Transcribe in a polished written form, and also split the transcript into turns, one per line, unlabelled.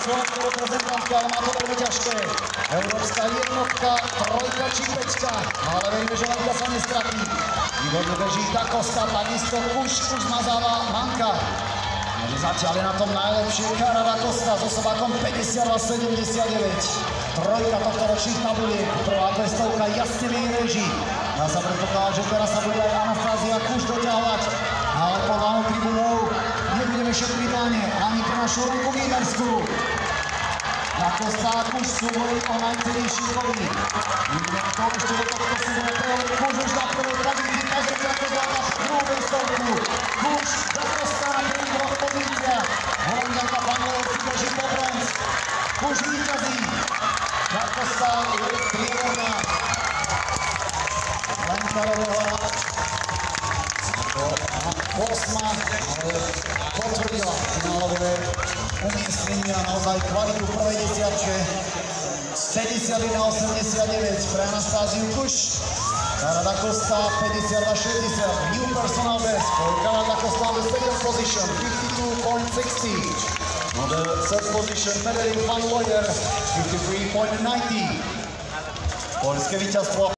Slovenskú reprezentantku, ale má to veľmi ťažké. Európska jednotka, trojka či pečka, ale veríme, že Lenka sa nestratí. Výborne beží Da Costa, takisto už zmazáva Manka. Takže zatiaľ je na tom najlepšie Cara Da Costa s osobákom 52,79. Trojka tohto ročných tabuliek, prvá pestovka jasne v jej režii. Dá sa predpokladať, že teraz sa bude aj Anastázia Kuš doťahovať, ale po váhu tribunov nebudeme šetriť dlane ani pre našu Lenku Výberskú. Da Costa a Kuš súboj o najcenejší kovy. Vidíme to ešte do tohto súboja prehľad. Kuš už na prvej tradícii každý ako zvláda prvú pestovku. Kuš, Da Costa na prvých dvoch pozíciách. Holanďanka Bangladesh beží po bronz. Kuš víťazí. Da Costa je strieborná. Lenka robila ako 8, ale potvrdila finálové umiestnenia, naozaj kvalitu v prvej desiatke. 51,89 pre Anastáziu Kuš. Cara Da Costa 52,60. New personal best for Cara Da Costa on the second position, 52,60. On the third position, Medellin Van Lawyer, 53,90. Poľské víťazstvo.